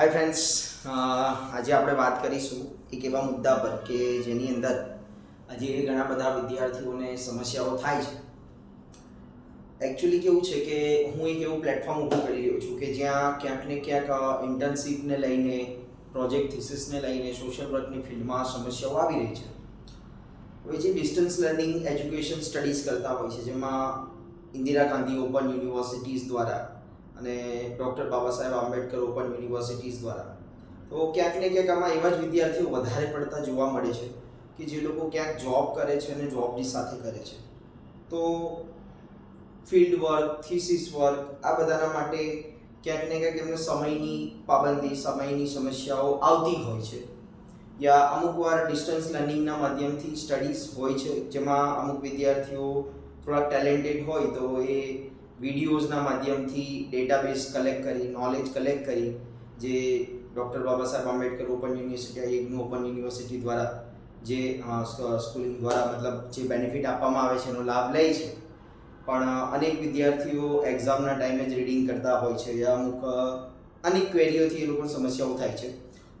Hi friends, આજે આપણે વાત કરીશું એક એવા મુદ્દા પર કે જેની અંદર આજે ઘણા બધા વિદ્યાર્થીઓને સમસ્યાઓ થાય છે. એકચ્યુઅલી કેવું છે કે હું એક એવું પ્લેટફોર્મ ઊભું કરી રહ્યો છું કે જ્યાં ક્યાંક ને ક્યાંક ઇન્ટર્નશીપને લઈને, પ્રોજેક્ટ થિસિસને લઈને, સોશિયલ વર્કની ફિલ્ડમાં સમસ્યાઓ આવી રહી છે. હવે જે ડિસ્ટન્સ લર્નિંગ એજ્યુકેશન સ્ટડીઝ કરતા હોય છે, જેમાં ઇન્દિરા ગાંધી ઓપન યુનિવર્સિટીઝ દ્વારા અને doctor Baba Saheb Ambedkar open universities દ્વારા, તો ક્યાંક ને ક્યાંક આમાં એવા જ વિદ્યાર્થીઓ વધારે પડતા જોવા મળે છે કે જે લોકો ક્યાંક જોબ કરે છે અને જોબની સાથે કરે છે. તો ફિલ્ડ વર્ક, થિસિસ વર્ક, આ બધાના માટે ક્યાંક ને ક્યાંક એમને સમયની પાબંદી, સમયની સમસ્યાઓ આવતી હોય છે. યા અમુક વાર ડિસ્ટન્સ લર્નિંગના માધ્યમથી સ્ટડીઝ હોય છે, જેમાં અમુક વિદ્યાર્થીઓ થોડા ટેલેન્ટેડ હોય તો એ વિડીયોઝના માધ્યમથી ડેટાબેઝ કલેક્ટ કરી, નોલેજ કલેક્ટ કરી, જે doctor Baba Saheb Ambedkar open university, IGNOU open university દ્વારા જે સ્કૂલિંગ દ્વારા મતલબ જે બેનિફિટ આપવામાં આવે છે એનો લાભ લે છે. પણ અનેક વિદ્યાર્થીઓ એક્ઝામના ટાઈમે જ રીડિંગ કરતા હોય છે, યા અમુક અનેક ક્વેરીઓથી એ લોકોને સમસ્યાઓ થાય છે.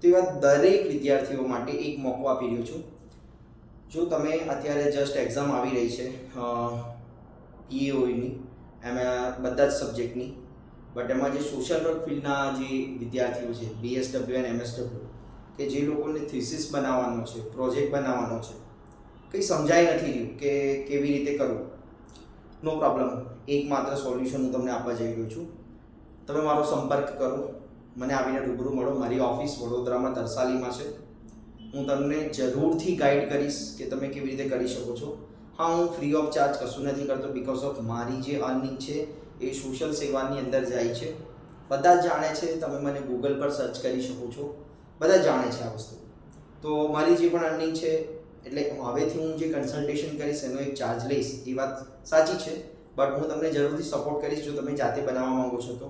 તો એવા દરેક વિદ્યાર્થીઓ માટે એક મોકો આપી રહ્યો છું. જો તમે અત્યારે જસ્ટ એક્ઝામ આવી રહી છે પીએઓની, એમાં બધા જ સબ્જેક્ટની, બટ એમાં જે સોશિયલ વર્ક ફિલ્ડના જે વિદ્યાર્થીઓ છે, બીએસડબલ્યુ અને એમએસડબલ્યુ, કે જે લોકોને થિસિસ બનાવવાનો છે, પ્રોજેક્ટ બનાવવાનો છે, કંઈ સમજાઈ નથી રહ્યું કે કેવી રીતે કરવું, નો પ્રોબ્લેમ. એકમાત્ર સોલ્યુશન હું તમને આપવા જઈ રહ્યો છું. તમે મારો સંપર્ક કરો, મને આવીને રૂબરૂ મળો. મારી ઓફિસ વડોદરામાં તરસાલીમાં છે. હું તમને જરૂરથી ગાઈડ કરીશ કે તમે કેવી રીતે કરી શકો છો. હા, હું ફ્રી ઓફ ચાર્જ કશું નથી કરતો, બિકોઝ ઓફ મારી જે અર્નિંગ છે એ સોશિયલ સેવાની અંદર જાય છે. બધા જ જાણે છે, તમે મને ગૂગલ પર સર્ચ કરી શકો છો, બધા જ જાણે છે આ વસ્તુ. તો મારી જે પણ અર્નિંગ છે, એટલે હવેથી હું જે કન્સલ્ટેશન કરીશ એનો એક ચાર્જ લઈશ, એ વાત સાચી છે. બટ હું તમને જરૂરથી સપોર્ટ કરીશ જો તમે જાતે બનાવવા માંગો છો તો.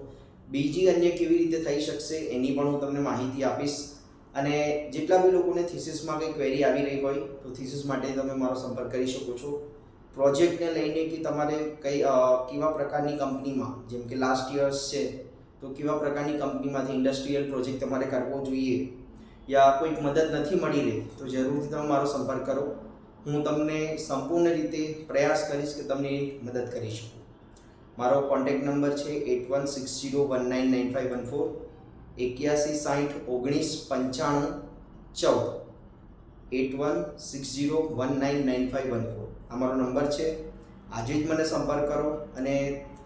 બીજી અન્ય કેવી રીતે થઈ શકશે એની પણ હું તમને માહિતી આપીશ. અને જેટલા બી લોકોને થિસિસમાં કંઈ ક્વેરી આવી રહી હોય તો થિસિસ માટે તમે મારો સંપર્ક કરી શકો છો. પ્રોજેક્ટને લઈને કે તમારે કેવા પ્રકારની કંપનીમાં, જેમ કે લાસ્ટ યર્સ છે તો કેવા પ્રકારની કંપનીમાંથી ઇન્ડસ્ટ્રીયલ પ્રોજેક્ટ તમારે કરવો જોઈએ, યા કોઈક મદદ નથી મળી રહી, તો જરૂરથી તમે મારો સંપર્ક કરો. હું તમને સંપૂર્ણ રીતે પ્રયાસ કરીશ કે તમને મદદ કરી શકું. મારો કોન્ટેક્ટ નંબર છે 8160199514, 8160199514, 8160199514. આ મારો નંબર છે. આજે જ મને સંપર્ક કરો. અને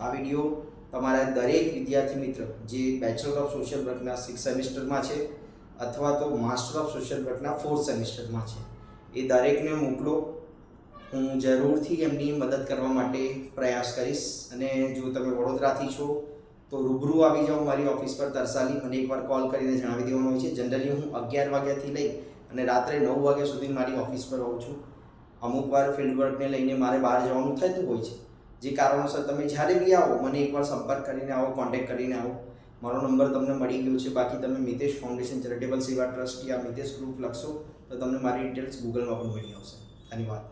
આ વિડીયો તમારા દરેક વિદ્યાર્થી મિત્ર જે બેચલર ઓફ સોશિયલ વર્કના 6th સેમિસ્ટરમાં છે અથવા તો માસ્ટર ઓફ સોશિયલ વર્કના 4th સેમિસ્ટરમાં છે, એ દરેકને મોકલો. હું જરૂરથી એમની મદદ કરવા માટે પ્રયાસ કરીશ. અને જો તમે વડોદરાથી છો તો રૂબરૂ આવી જાઓ મારી ઓફિસ પર તરસાલી. મને એકવાર કોલ કરીને જણાવી દેવાનું હોય છે. જનરલી હું 11 વાગ્યાથી લઈ અને રાત્રે 9 વાગ્યા સુધી મારી ઓફિસ પર હોઉં છું. અમુક વાર ફિલ્ડ વર્કને લઈને મારે બહાર જવાનું થતું હોય છે, જે કારણોસર તમે જ્યારે બી આવો મને એકવાર સંપર્ક કરીને આવો, કોન્ટેક્ટ કરીને આવો. મારો નંબર તમને મળી ગયો છે. બાકી તમે મિતેશ ફાઉન્ડેશન ચેરિટેબલ સેવા ટ્રસ્ટ યા મિતેશ ગ્રુપ લખશો તો તમને મારી ડિટેલ્સ ગૂગલમાં પણ મળી આવશે. ધન્યવાદ.